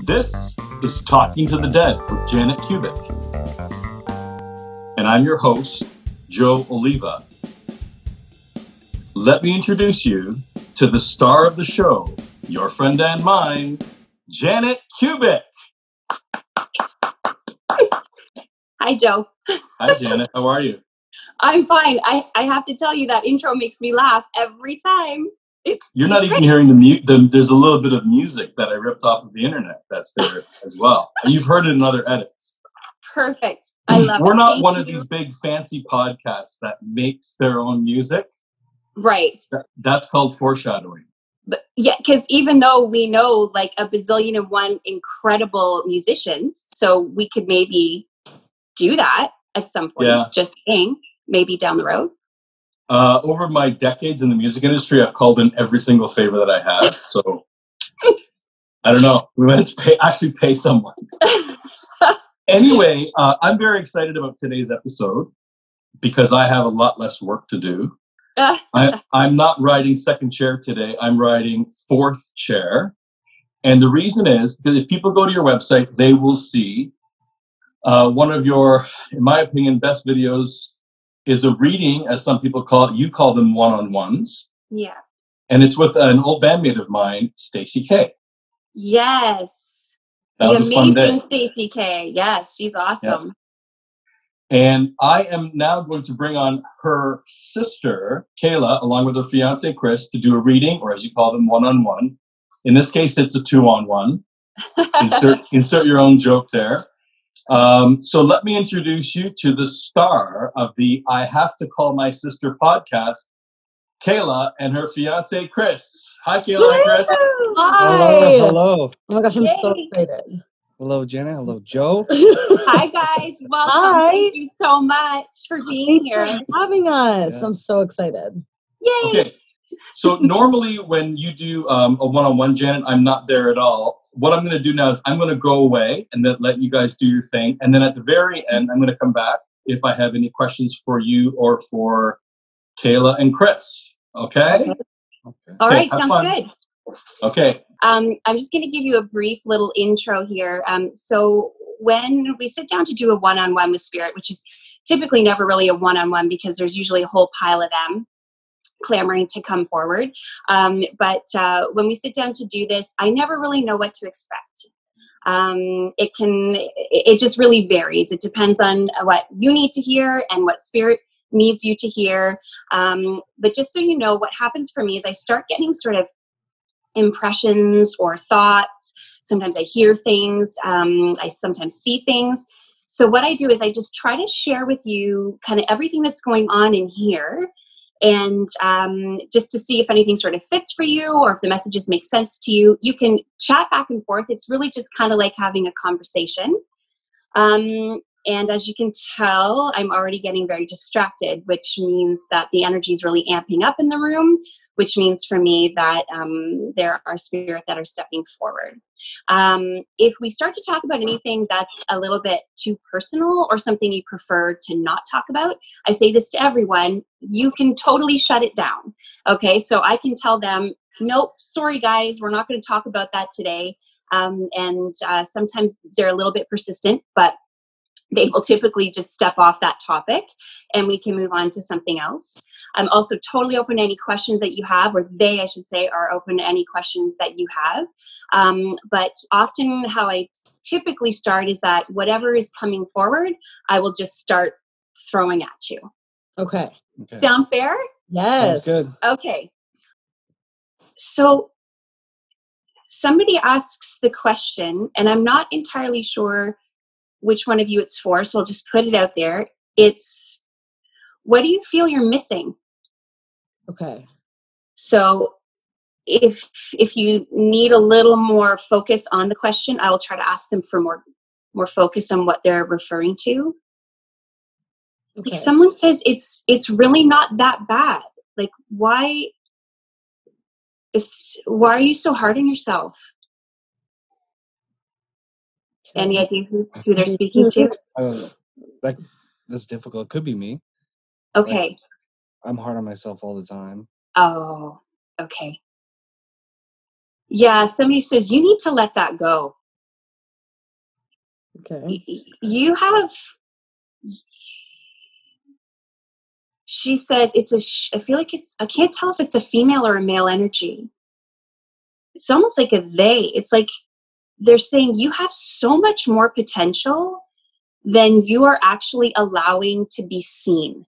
This is Talking to the Dead with Janet Kubik. And I'm your host, Joe Oliva. Let me introduce you to the star of the show, your friend and mine, Janet Kubik. Hi, Joe. Hi, Janet. How are you? I'm fine. I have to tell you that intro makes me laugh every time. You're not even hearing there's a little bit of music that I ripped off of the internet that's there as well. You've heard it in other edits. Perfect. I love it. We're not one of these big fancy podcasts that makes their own music. Right. That's called foreshadowing. But yeah, because even though we know like a bazillion and one incredible musicians, so we could maybe do that at some point. Yeah. Just saying, maybe down the road. Over my decades in the music industry, I've called in every single favor that I have. So I don't know. We might actually pay someone. Anyway, I'm very excited about today's episode because I have a lot less work to do. I'm not riding second chair today. I'm riding fourth chair. And the reason is because if people go to your website, they will see one of your, in my opinion, best videos is a reading, as some people call it. You call them one-on-ones. Yeah. And it's with an old bandmate of mine, Stacey K. Yes. That was a fun day. Amazing Stacey K. Yes, she's awesome. Yes. And I am now going to bring on her sister, Kayla, along with her fiance, Chris, to do a reading, or as you call them, one-on-one. In this case, it's a two-on-one. Insert your own joke there. So let me introduce you to the star of the I Have to Call My Sister podcast, Kayla and her fiance, Chris. Hi, Kayla and Chris. Hi. Hello. Oh my gosh, I'm so excited. Hello, Jenna. Hello, Joe. Hi, guys. Welcome. Hi. Thank you so much for being here. Thanks for having us. Yeah. I'm so excited. Yay. Okay. So normally when you do a one-on-one, Janet, I'm not there at all. What I'm going to do now is I'm going to go away and then let you guys do your thing. And then at the very end, I'm going to come back if I have any questions for you or for Kayla and Chris. Okay? All right. Sounds good. Okay. I'm just going to give you a brief little intro here. So when we sit down to do a one-on-one with spirit, which is typically never really a one-on-one because there's usually a whole pile of them clamoring to come forward. But when we sit down to do this, I never really know what to expect. It just really varies. It depends on what you need to hear and what spirit needs you to hear. But just so you know, what happens for me is I start getting sort of impressions or thoughts. Sometimes I hear things. I sometimes see things. So what I do is I just try to share with you kind of everything that's going on in here. And just to see if anything sort of fits for you or if the messages make sense to you. You can chat back and forth. It's really just kind of like having a conversation. And as you can tell, I'm already getting very distracted, which means that the energy is really amping up in the room, which means for me that there are spirits that are stepping forward. If we start to talk about anything that's a little bit too personal or something you prefer to not talk about, I say this to everyone, you can totally shut it down. Okay, so I can tell them, nope, sorry guys, we're not going to talk about that today. And sometimes they're a little bit persistent, but they will typically just step off that topic and we can move on to something else. I'm also totally open to any questions that you have, or they, I should say, are open to any questions that you have. But often how I typically start is that whatever is coming forward, I will just start throwing at you. Okay. Sound fair? Yes. Sounds good. Okay. So somebody asks the question, and I'm not entirely sure which one of you it's for, so I'll just put it out there. It's, what do you feel you're missing? Okay. So if you need a little more focus on the question, I will try to ask them for more focus on what they're referring to. Okay. Like someone says it's really not that bad. Like why are you so hard on yourself? Any idea who they're speaking to? That's difficult. Could be me. Okay. Like, I'm hard on myself all the time. Oh, okay. Yeah, somebody says you need to let that go. Okay. You have. She says it's I feel like I can't tell if it's a female or a male energy. It's almost like a they. It's like they're saying you have so much more potential than you are actually allowing to be seen.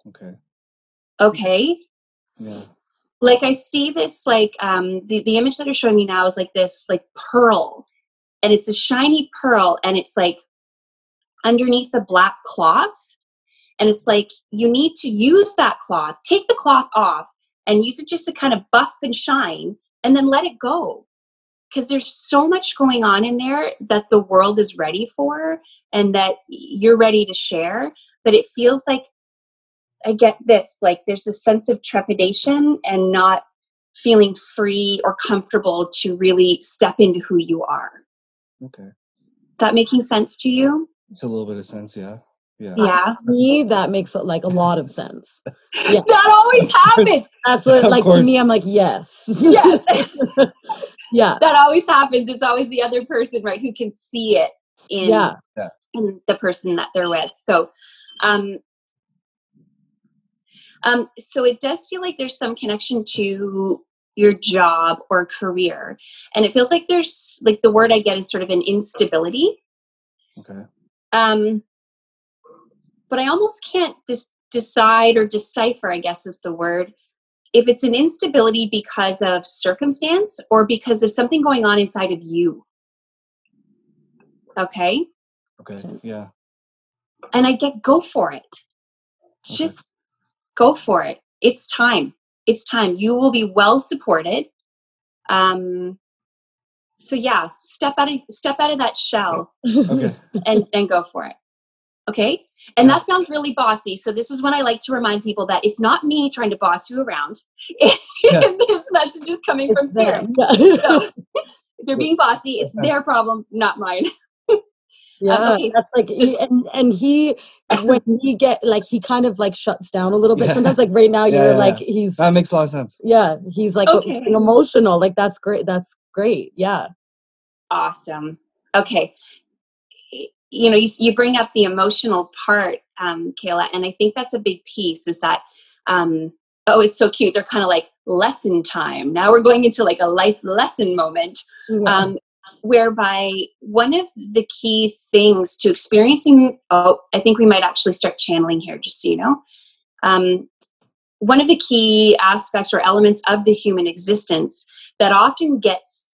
Okay. Okay? Yeah. Like I see this, like the image that are showing me now is like this like pearl. And it's a shiny pearl, and it's like underneath a black cloth. And it's like you need to use that cloth, take the cloth off, and use it just to kind of buff and shine, and then let it go. Because there's so much going on in there that the world is ready for and that you're ready to share. But it feels like, I get this, like there's a sense of trepidation and not feeling free or comfortable to really step into who you are. Okay. That making sense to you? It's a little bit of sense, yeah. Yeah. Yeah. To me, that makes like a lot of sense. Yeah. That always happens. That's what, Of like, course. to me, I'm like, yes. Yes. Yeah. That always happens. It's always the other person, right, who can see it in, Yeah. in the person that they're with. So, so it does feel like there's some connection to your job or career. And it feels like there's, like, the word I get is sort of an instability. Okay. But I almost can't decide or decipher, I guess is the word, if it's an instability because of circumstance or because of something going on inside of you. Okay? Okay. Yeah. And I get, go for it. Okay. Just go for it. It's time. It's time. You will be well supported. So yeah, step out of that shell Okay. and go for it. Okay? And Yeah. that sounds really bossy. So this is when I like to remind people that it's not me trying to boss you around. Yeah. This message is coming from spirit. Yeah. So if they're being bossy, it's their problem, not mine. Yeah, Okay. that's like, and he, when he like, he kind of like shuts down a little bit. Yeah. Sometimes, like right now, Yeah, you're yeah, like, yeah. he's, That makes a lot of sense. yeah, he's like Okay. being emotional. Like, that's great. That's great. Yeah. Awesome. Okay. You know, you bring up the emotional part, Kayla, and I think that's a big piece is that, oh, it's so cute. They're kind of like lesson time. Now we're going into like a life lesson moment, Yeah. whereby one of the key things to experiencing, oh, I think we might actually start channeling here, just so you know. One of the key aspects or elements of the human existence that often gets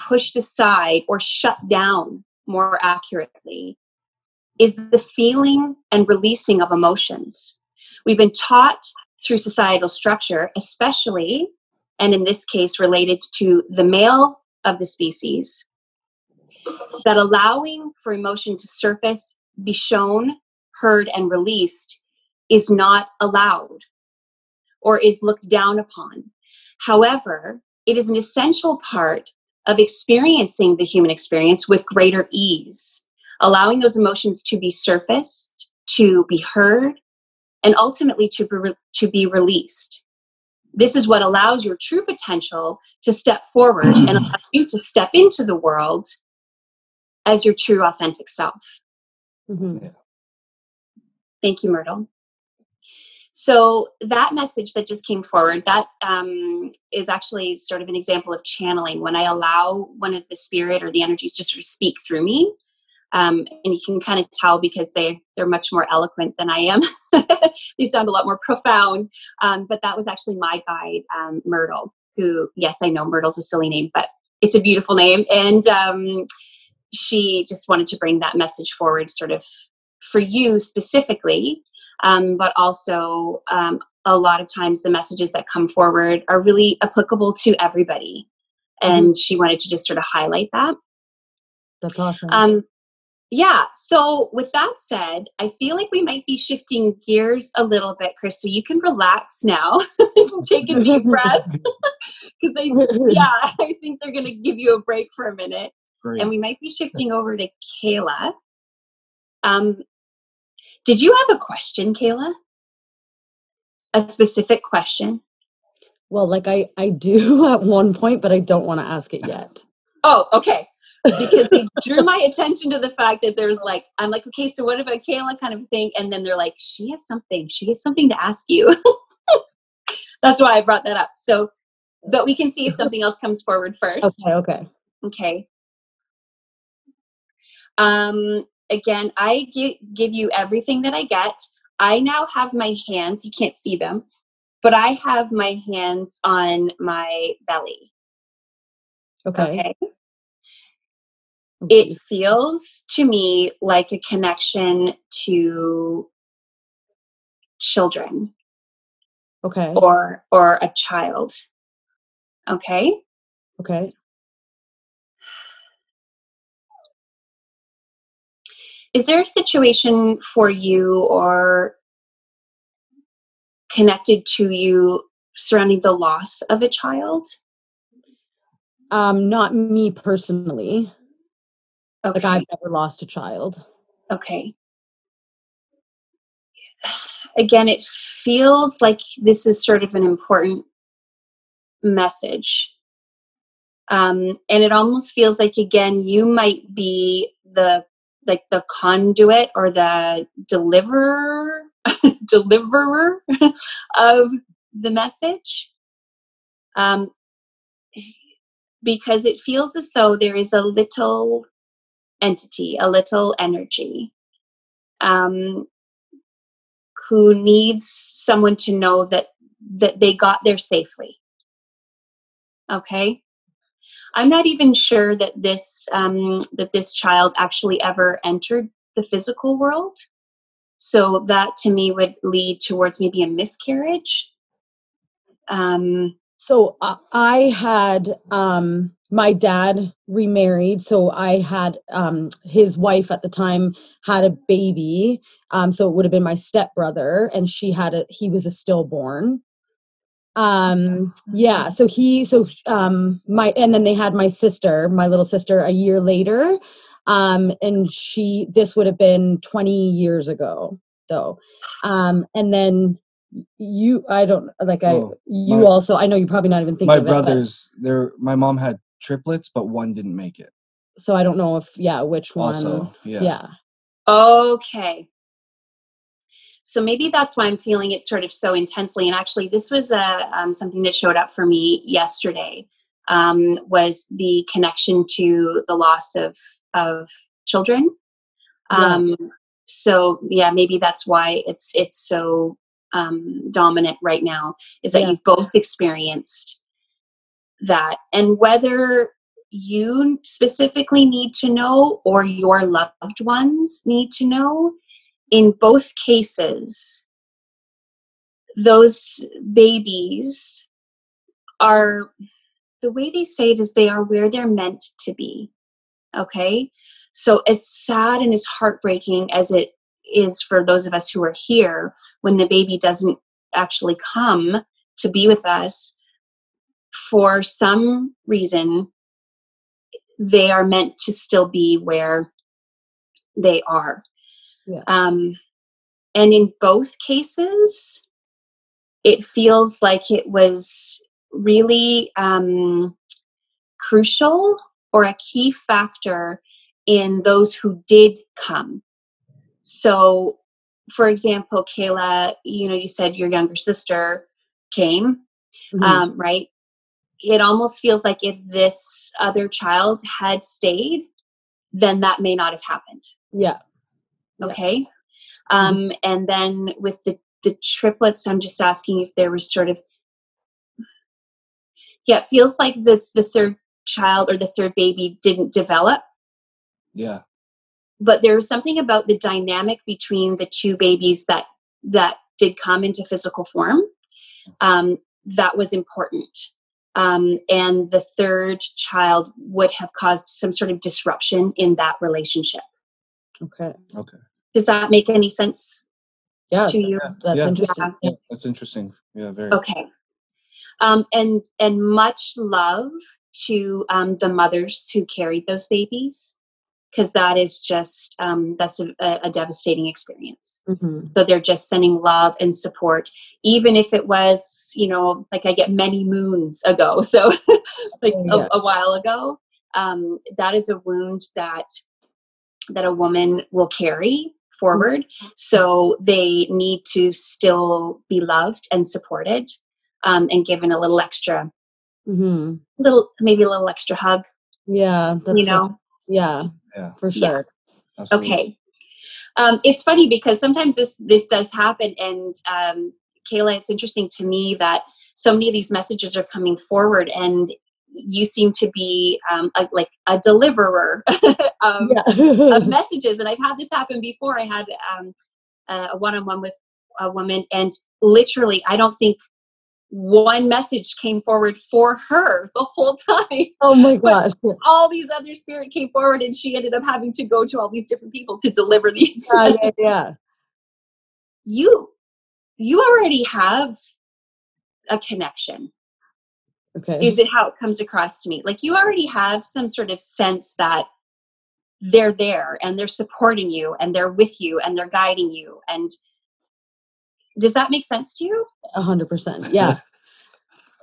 pushed aside or shut down, more accurately, is the feeling and releasing of emotions. We've been taught through societal structure, especially, and in this case related to the male of the species, that allowing for emotion to surface, be shown, heard, and released is not allowed or is looked down upon. However, it is an essential part of experiencing the human experience with greater ease, allowing those emotions to be surfaced, to be heard, and ultimately to be released. This is what allows your true potential to step forward and allows you to step into the world as your true authentic self. Mm-hmm. Yeah. Thank you, Myrtle. So that message that just came forward, that is actually sort of an example of channeling, when I allow one of the spirit or the energies to sort of speak through me. And you can kind of tell because they're much more eloquent than I am. They sound a lot more profound. But that was actually my guide, Myrtle, who, yes, I know Myrtle's a silly name, but it's a beautiful name. And she just wanted to bring that message forward sort of for you specifically. But also a lot of times the messages that come forward are really applicable to everybody. And she wanted to just sort of highlight that. That's awesome. Yeah. So with that said, I feel like we might be shifting gears a little bit, Chris, so you can relax now and take a deep breath. Because I think they're going to give you a break for a minute. Great. And we might be shifting over to Kayla. Did you have a question, Kayla? A specific question? Well, like I do at one point, but I don't want to ask it yet. Oh, okay. Because they drew my attention to the fact that there's like, I'm like, okay, so what about Kayla kind of thing? And then they're like, she has something to ask you. That's why I brought that up. So, but we can see if something else comes forward first. Okay. Okay. Again, I give you everything that I get. I now have my hands, you can't see them, but I have my hands on my belly. Okay. It feels to me like a connection to children. Okay. Or a child. Okay? Okay. Is there a situation for you or connected to you surrounding the loss of a child? Not me personally. Okay. Like I've never lost a child. Okay. Again, it feels like this is sort of an important message. And it almost feels like, again, you might be the conduit or the deliverer of the message. Because it feels as though there is a little entity, a little energy, who needs someone to know that they got there safely. Okay. I'm not even sure that this child actually ever entered the physical world. So that to me would lead towards maybe a miscarriage. So I had my dad remarried. So I had his wife at the time had a baby. So it would have been my stepbrother, and he was a stillborn. Yeah. So and then they had my little sister, a year later. And this would have been 20 years ago though. And then I don't like also, I know you're probably not even thinking of it. My brothers, my mom had triplets, but one didn't make it. So I don't know which one. Also, Yeah. Okay. So maybe that's why I'm feeling it sort of so intensely. And actually, this was something that showed up for me yesterday, was the connection to the loss of children. So yeah, maybe that's why it's so dominant right now, is that you've both experienced that. And whether you specifically need to know or your loved ones need to know, in both cases, those babies are, the way they say it is, they are where they're meant to be. Okay? So as sad and as heartbreaking as it is for those of us who are here when the baby doesn't actually come to be with us, for some reason, they are meant to still be where they are. Yeah. And in both cases, it feels like it was really crucial or a key factor in those who did come. So, for example, Kayla, you said your younger sister came, right? It almost feels like if this other child had stayed, then that may not have happened. Yeah. Okay. And then with the triplets, I'm just asking if there was sort of, it feels like the third child or the third baby didn't develop. Yeah. But there was something about the dynamic between the two babies that did come into physical form that was important. And the third child would have caused some sort of disruption in that relationship. Okay. Does that make any sense to you? That's interesting. Yeah, that's interesting. Yeah, very. Okay. And much love to the mothers who carried those babies. because that is just that's a devastating experience. Mm-hmm. So they're just sending love and support, even if it was, like I get many moons ago, so like a while ago. That is a wound that a woman will carry forward. So they need to still be loved and supported, and given a little extra, maybe a little extra hug. Yeah, that's Yeah, for sure. Yeah. Okay. It's funny because sometimes this does happen, and Kayla, it's interesting to me that so many of these messages are coming forward, and you seem to be like a deliverer of messages. And I've had this happen before. I had a one-on-one with a woman, and literally, I don't think one message came forward for her the whole time. Oh my gosh. But all these other spirit came forward, and she ended up having to go to all these different people to deliver these messages. Yeah. You already have a connection. Okay. Is it how it comes across to me? Like you already have some sort of sense that they're there and they're supporting you and they're with you and they're guiding you. And does that make sense to you? 100%. Yeah.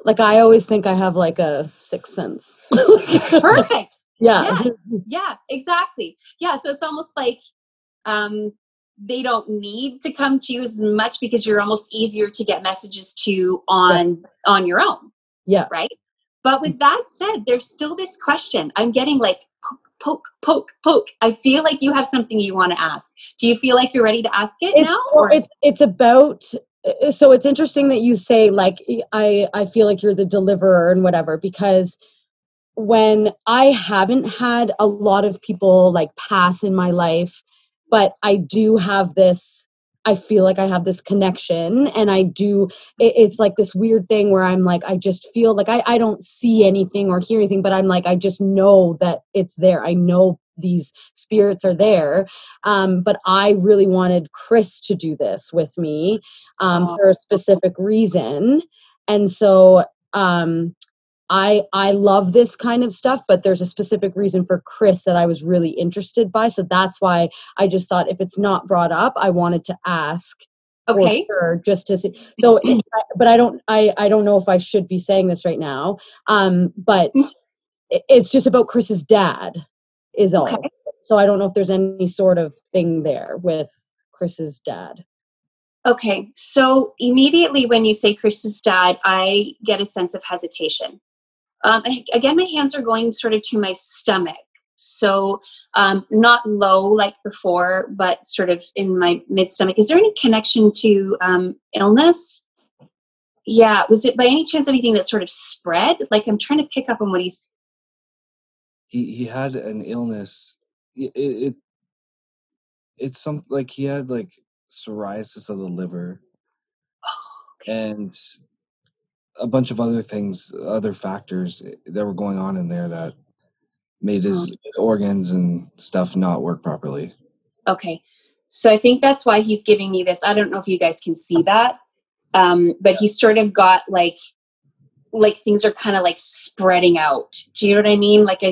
Like I always think I have like a sixth sense. Perfect. Yeah. Yeah, exactly. Yeah. So it's almost like they don't need to come to you as much because you're almost easier to get messages to on your own. Yeah. Right. But with that said, there's still this question. I'm getting like poke. I feel like you have something you want to ask. Do you feel like you're ready to ask it now? Or? It's about, so it's interesting that you say like, I feel like you're the deliverer and whatever, because when I haven't had a lot of people like pass in my life, but I do have this, I feel like I have this connection, and it's like this weird thing where I'm like, I just feel like I don't see anything or hear anything, but I'm like, I just know that it's there. I know these spirits are there. But I really wanted Chris to do this with me for a specific reason. And so, I love this kind of stuff, but there's a specific reason for Chris that I was really interested by. So that's why I just thought if it's not brought up, I wanted to ask for sure, just to see. So, but I don't know if I should be saying this right now. But it's just about Chris's dad is all. Okay. So I don't know if there's any sort of thing there with Chris's dad. Okay. So immediately when you say Chris's dad, I get a sense of hesitation. Again, my hands are going sort of to my stomach. So not low like before, but sort of in my mid-stomach. Is there any connection to illness? Yeah. Was it by any chance anything that sort of spread? Like I'm trying to pick up on what he's... He had an illness. It's some like he had like psoriasis of the liver. And a bunch of other things, other factors that were going on in there that made his organs and stuff not work properly. Okay. So I think that's why he's giving me this. I don't know if you guys can see that. But he's sort of got like things are kind of like spreading out. Do you know what I mean? Like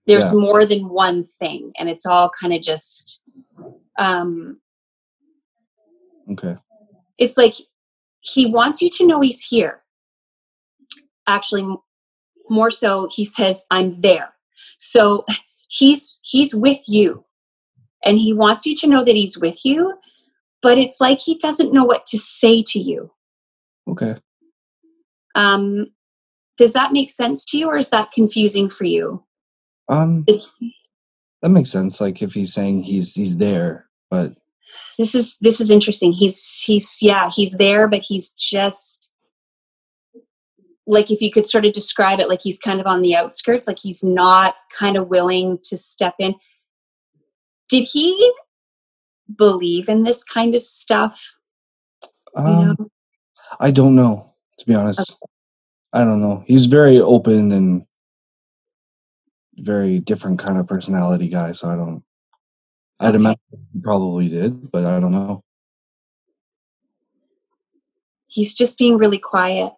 there's more than one thing, and it's all kind of just, okay. It's like he wants you to know he's here. Actually, more so, he says, I'm there. So he's with you, and he wants you to know that he's with you, but it's like he doesn't know what to say to you. Okay. Does that make sense to you, or is that confusing for you? That makes sense. Like if he's saying he's there, but this is interesting. He's there, but he's just like, if you could sort of describe it, like he's kind of on the outskirts, like he's not kind of willing to step in. Did he believe in this kind of stuff? I don't know, to be honest. Okay. I don't know. He's very open and very different kind of personality guy, so I'd imagine he probably did, but I don't know. He's just being really quiet.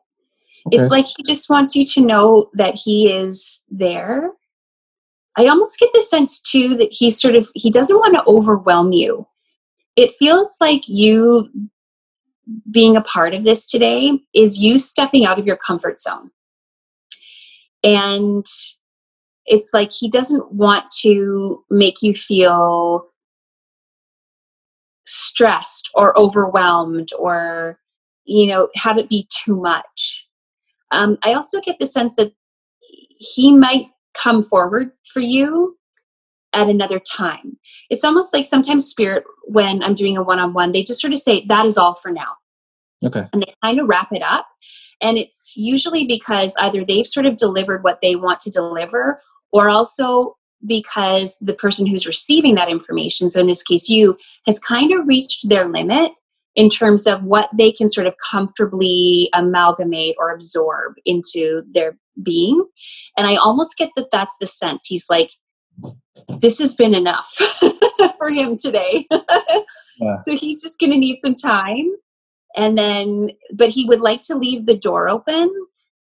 Okay. It's like he just wants you to know that he is there. I almost get the sense too that he doesn't want to overwhelm you. It feels like you being a part of this today is you stepping out of your comfort zone. And it's like he doesn't want to make you feel stressed or overwhelmed or, have it be too much. I also get the sense that he might come forward for you at another time. It's almost like sometimes spirit, when I'm doing a one-on-one, they just sort of say, that is all for now. Okay. And they kind of wrap it up. And it's usually because either they've sort of delivered what they want to deliver, or also because the person who's receiving that information, so in this case you, has kind of reached their limit in terms of what they can sort of comfortably amalgamate or absorb into their being. And I almost get that that's the sense. He's like, this has been enough for him today. Yeah. So he's just going to need some time. And then, but he would like to leave the door open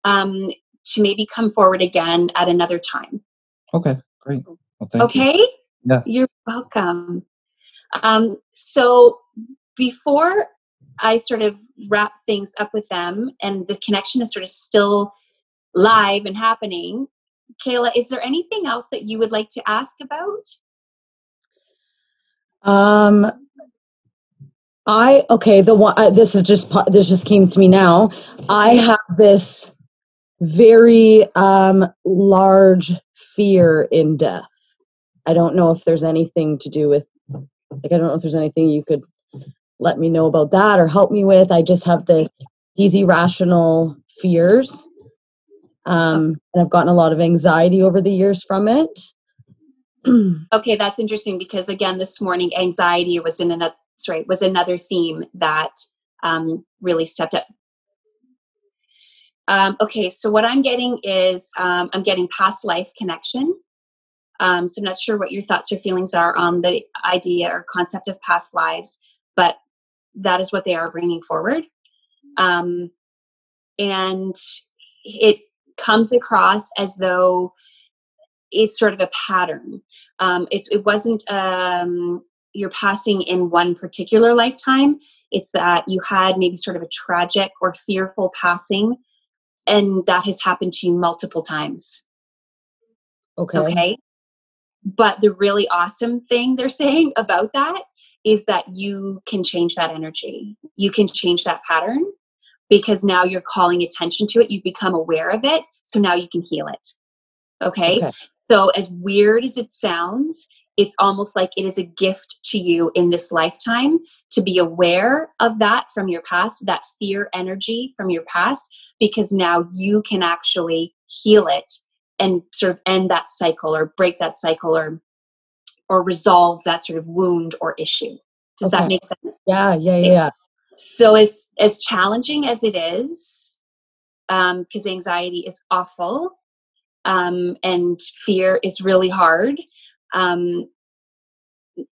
to maybe come forward again at another time. Okay, great. Well, thank you. Okay? Yeah. You're welcome. So before I sort of wrap things up with them and the connection is sort of still live and happening, Kayla, is there anything else that you would like to ask about? This just came to me now. I have this very large fear in death. I don't know if there's anything to do with, I don't know if there's anything you could let me know about that or help me with. I just have these irrational fears. And I've gotten a lot of anxiety over the years from it. Okay, that's interesting because again, this morning, anxiety was another theme that really stepped up. Okay, so what I'm getting is I'm getting past life connection. So I'm not sure what your thoughts or feelings are on the idea or concept of past lives, but that is what they are bringing forward. And it comes across as though it's sort of a pattern. It wasn't you're passing in one particular lifetime. It's that you had maybe sort of a tragic or fearful passing, and that has happened to you multiple times. Okay. But the really awesome thing they're saying about that is that you can change that energy. You can change that pattern because now you're calling attention to it. You've become aware of it. So now you can heal it. Okay. So as weird as it sounds, it's almost like it is a gift to you in this lifetime to be aware of that from your past, that fear energy from your past, because now you can actually heal it and sort of end that cycle or break that cycle or resolve that sort of wound or issue. Does that make sense? Yeah. So as challenging as it is, because anxiety is awful, and fear is really hard,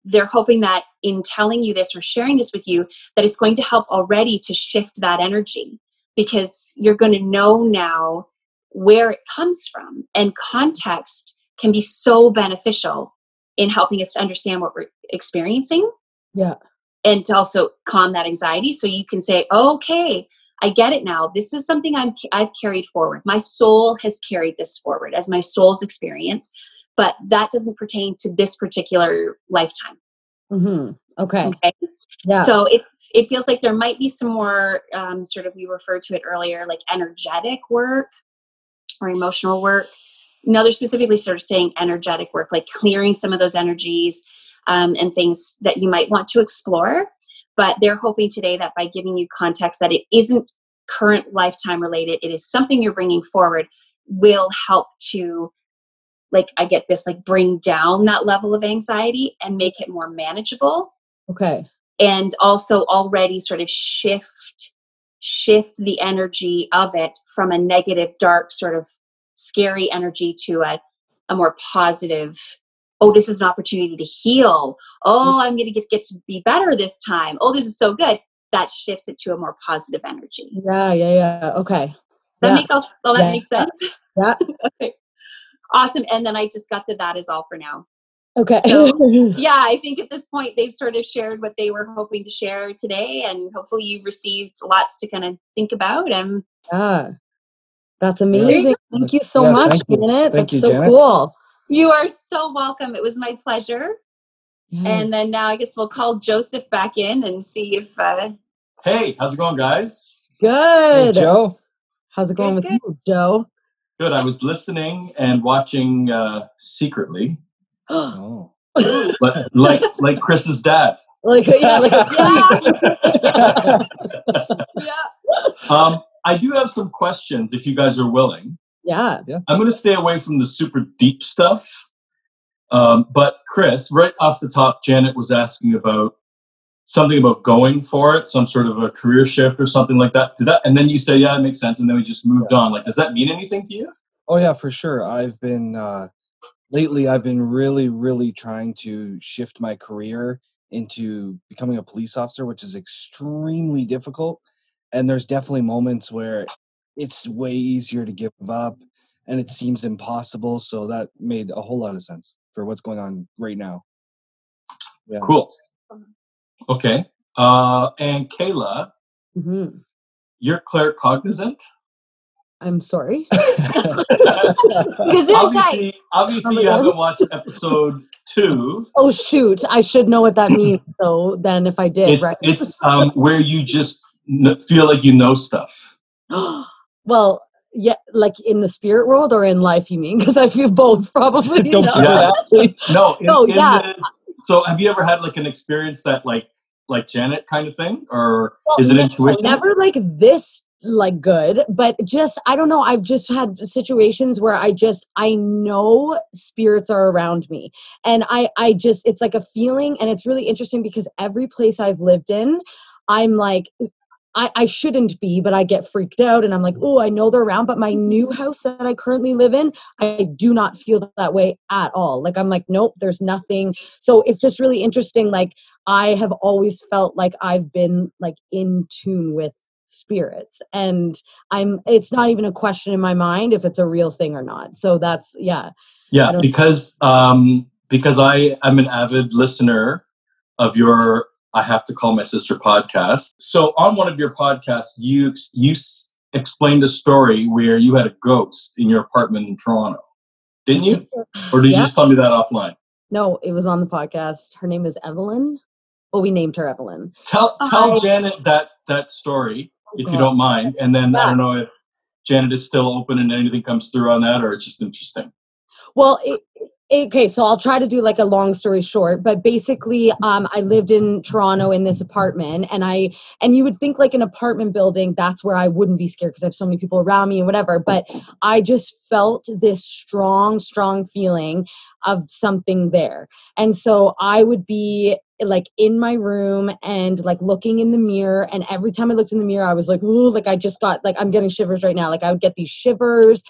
they're hoping that in telling you this or sharing this with you, that it's going to help already to shift that energy, because you're going to know now where it comes from, and context can be so beneficial in helping us to understand what we're experiencing. Yeah. And to also calm that anxiety. So you can say, okay, I get it now. This is something I've carried forward. My soul has carried this forward as my soul's experience, but that doesn't pertain to this particular lifetime. Mm-hmm. Okay. Yeah. So it feels like there might be some more sort of, you referred to it earlier, like energetic work or emotional work. No, they're specifically sort of saying energetic work, like clearing some of those energies and things that you might want to explore. But they're hoping today that by giving you context that it isn't current lifetime related, it is something you're bringing forward, will help to, like, I get this, like, bring down that level of anxiety and make it more manageable. Okay. And also already sort of shift the energy of it from a negative, dark, sort of scary energy to a more positive, oh, this is an opportunity to heal. Oh, I'm going to get to be better this time. Oh, this is so good. That shifts it to a more positive energy. Yeah. Okay. That makes all that makes sense? Yeah. Okay. Awesome. And then I just got to that is all for now. Okay. So, yeah, I think at this point they've sort of shared what they were hoping to share today, and hopefully you've received lots to kind of think about. And Yeah, that's amazing. Thank you so much, thank you. Janet. Thank That's you, so Janet. cool. you are so welcome. It was my pleasure. Yes. And then now I guess we'll call Joseph back in and see if Hey, how's it going, guys? Good. Hey, Joe. How's it going Good, with you, Joe? Good. I was listening and watching secretly, Oh. but like Chris's dad. Like yeah, like yeah. Yeah. I do have some questions if you guys are willing. yeah. I'm going to stay away from the super deep stuff. But Chris, right off the top, Janet was asking about something about going for it, some sort of a career shift or something like that. Did that? And then you say, yeah, it makes sense. And then we just moved on. Like, does that mean anything to you? Oh yeah, for sure. I've been lately. I've been really, really trying to shift my career into becoming a police officer, which is extremely difficult. And there's definitely moments where it's way easier to give up, and it seems impossible. So that made a whole lot of sense for what's going on right now. Yeah. Cool. Okay. And Kayla, Mhm. you're claircognizant? I'm sorry. Obviously you haven't watched episode 2. Oh shoot! I should know what that means. So then, if I did, right? It's where you just feel like you know stuff. Well, yeah, like in the spirit world or in life, you mean? Because I feel both, probably. Don't no. do that, please. No. Yeah. So have you ever had like an experience that like Janet kind of thing, or Well, is it no, intuition? never like this like good, but just I don't know. I've just had situations where I know spirits are around me, and I just it's like a feeling, and it's really interesting because every place I've lived in, I'm like. I shouldn't be, but I get freaked out and I'm like, oh, I know they're around. But my new house that I currently live in, I do not feel that way at all. Like, I'm like, nope, there's nothing. So it's just really interesting. Like, I have always felt like I've been like in tune with spirits, and it's not even a question in my mind if it's a real thing or not. So that's, yeah. Because I am an avid listener of your I Have to Call My Sister podcast. So on one of your podcasts, you explained a story where you had a ghost in your apartment in Toronto, didn't you? Or did you just tell me that offline? No, it was on the podcast. Her name is Evelyn. Well, we named her Evelyn. Tell Janet that story, if you don't mind. And then I don't know if Janet is still open and anything comes through on that, or it's just interesting. Well, okay, so I'll try to do like a long story short, but basically, I lived in Toronto in this apartment, and you would think like an apartment building, that's where I wouldn't be scared because I have so many people around me and whatever, but I just felt this strong feeling of something there. And so I would be like in my room and like looking in the mirror, and every time I looked in the mirror I was like, ooh, like I just got like I'm getting shivers right now. Like I would get these shivers.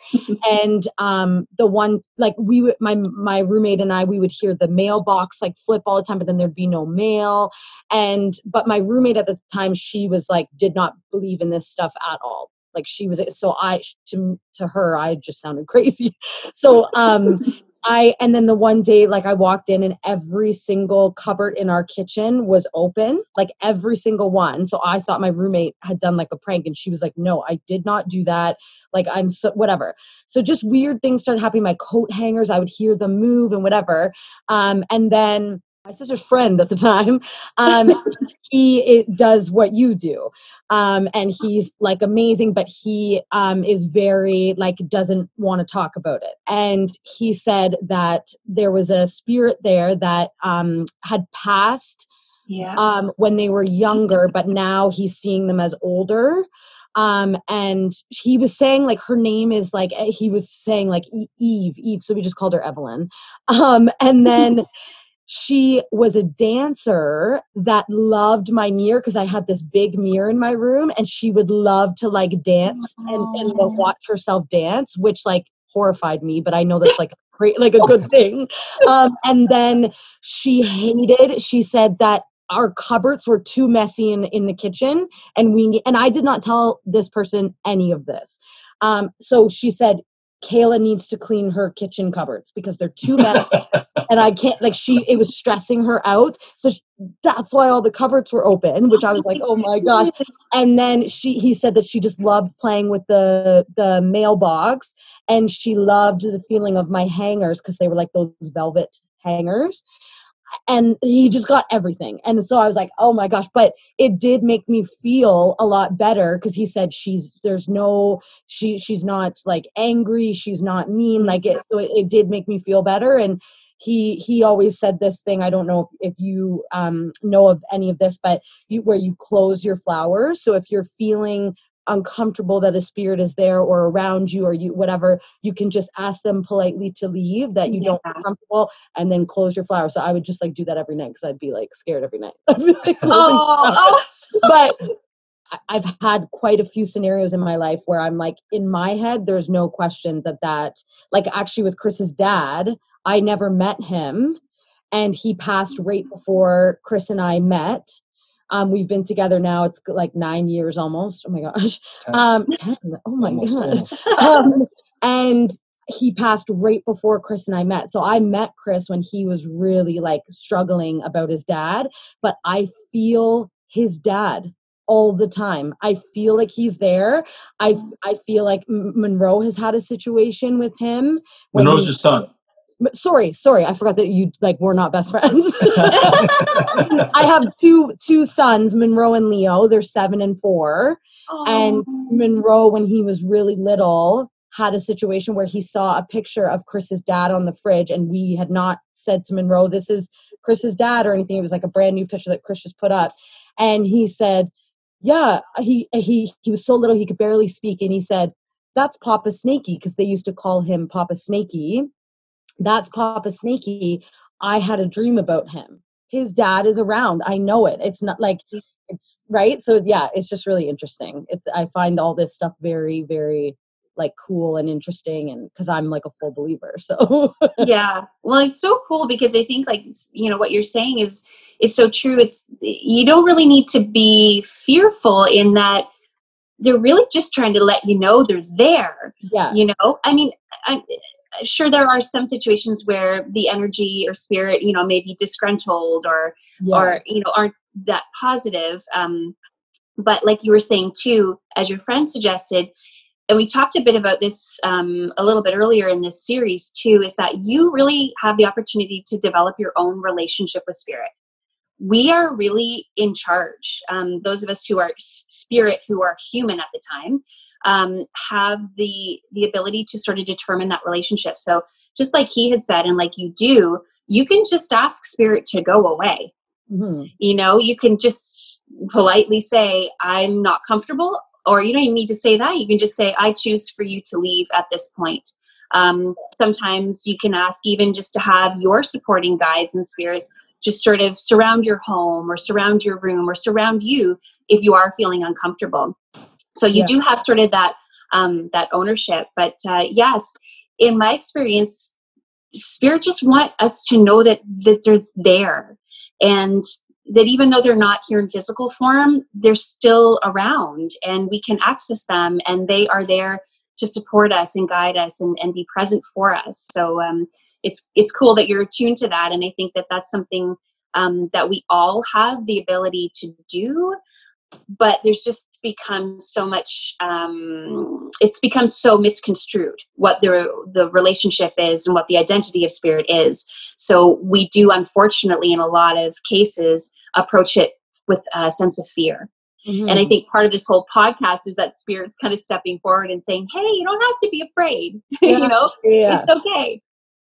And the one like my roommate and I, we would hear the mailbox like flip all the time, but then there'd be no mail. But my roommate at the time, she was like did not believe in this stuff at all. Like she was, so to her I just sounded crazy. So and then the one day, like I walked in and every single cupboard in our kitchen was open, like every single one. So I thought my roommate had done like a prank, and she was like, no, I did not do that. Like I'm so whatever. So just weird things started happening. My coat hangers, I would hear them move and whatever. And then my sister's friend at the time, he does what you do. And he's like amazing, but he is very like doesn't want to talk about it. And he said that there was a spirit there that had passed when they were younger, but now he's seeing them as older. And he was saying like her name is like he was saying like Eve, so we just called her Evelyn. And then she was a dancer that loved my mirror because I had this big mirror in my room, and she would love to like dance and watch herself dance, which like horrified me, but I know that's like great, like a good thing. And then she said that our cupboards were too messy in the kitchen, and I did not tell this person any of this. So she said, Kayla needs to clean her kitchen cupboards because they're too messy. And I can't, like, it was stressing her out. So that's why all the cupboards were open, which I was like, oh my gosh. And then he said that she just loved playing with the mailbox, and she loved the feeling of my hangers because they were like those velvet hangers. And he just got everything. And so I was like, oh my gosh. But it did make me feel a lot better because he said she's not like angry. She's not mean. Like it did make me feel better. And he always said this thing. I don't know if you know of any of this, but where you close your flowers. So if you're feeling uncomfortable that a spirit is there or around you or you whatever, you can just ask them politely to leave, that you don't feel comfortable, and then close your flowers. So I would just like do that every night because I'd be like scared every night. I'd be like But I've had quite a few scenarios in my life where I'm like, in my head, there's no question that like actually with Chris's dad, I never met him, and he passed right before Chris and I met. We've been together now. It's like 9 years almost. Oh my gosh. 10. Oh my God. And he passed right before Chris and I met. So I met Chris when he was really like struggling about his dad, but I feel his dad all the time. I feel like he's there. I feel like Monroe has had a situation with him. Monroe's your son. Sorry. I forgot that you like we're not best friends. I have two sons, Monroe and Leo. They're 7 and 4. Aww. And Monroe, when he was really little, had a situation where he saw a picture of Chris's dad on the fridge, and we had not said to Monroe, "This is Chris's dad" or anything. It was like a brand new picture that Chris just put up, and he said, "Yeah." He was so little he could barely speak, and he said, "That's Papa Snakey," because they used to call him Papa Snakey. "That's Papa Snakey. I had a dream about him. His dad is around. I know it." It's not like it's right. So yeah, it's just really interesting. I find all this stuff very, very like cool and interesting, and because I'm like a full believer. So yeah, well, it's so cool because I think like, you know, what you're saying is so true. You don't really need to be fearful in that. They're really just trying to let you know they're there. Yeah. You know, I mean, I'm sure there are some situations where the energy or spirit, you know, may be disgruntled or, you know, aren't that positive. But like you were saying too, as your friend suggested, and we talked a bit about this a little bit earlier in this series too, is that you really have the opportunity to develop your own relationship with spirit. We are really in charge. Those of us who are spirit, who are human at the time, have the ability to sort of determine that relationship. So just like he had said, and like you do, you can just ask spirit to go away. Mm-hmm. You know, you can just politely say, "I'm not comfortable," or you don't even need to say that. You can just say, "I choose for you to leave at this point." Sometimes you can ask even just to have your supporting guides and spirits just sort of surround your home or surround your room or surround you if you are feeling uncomfortable. So you do have sort of that ownership. But yes, in my experience, spirit just want us to know that they're there, and that even though they're not here in physical form, they're still around and we can access them, and they are there to support us and guide us and be present for us. So it's cool that you're attuned to that. And I think that that's something that we all have the ability to do, but there's just become so much, it's become so misconstrued what the relationship is and what the identity of spirit is. So we do, unfortunately, in a lot of cases, approach it with a sense of fear. Mm-hmm. And I think part of this whole podcast is that spirit's kind of stepping forward and saying, "Hey, you don't have to be afraid." You know, it's okay.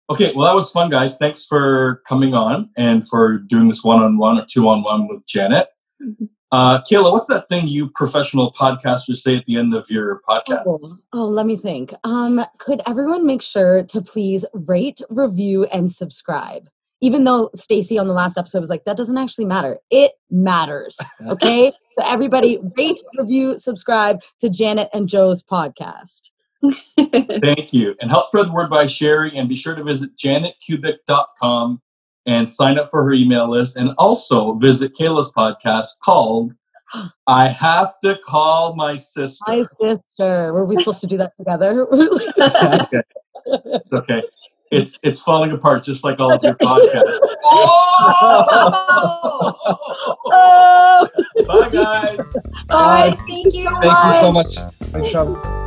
Okay, well, that was fun, guys. Thanks for coming on and for doing this one-on-one or two-on-one with Janet. Mm-hmm. Kayla, what's that thing you professional podcasters say at the end of your podcast? Oh, let me think. Could everyone make sure to please rate, review, and subscribe? Even though Stacy on the last episode was like, that doesn't actually matter. It matters. Okay? So everybody rate, review, subscribe to Janet and Joe's podcast. Thank you. And help spread the word by sharing. And be sure to visit janetkubik.com and sign up for her email list. And also visit Kayla's podcast called I have to call my sister. My sister. Were we supposed to do that together? Okay. It's falling apart just like all of your podcasts. Oh! Bye, guys. All right. Thank you. Thank you so much. Thanks, Rob.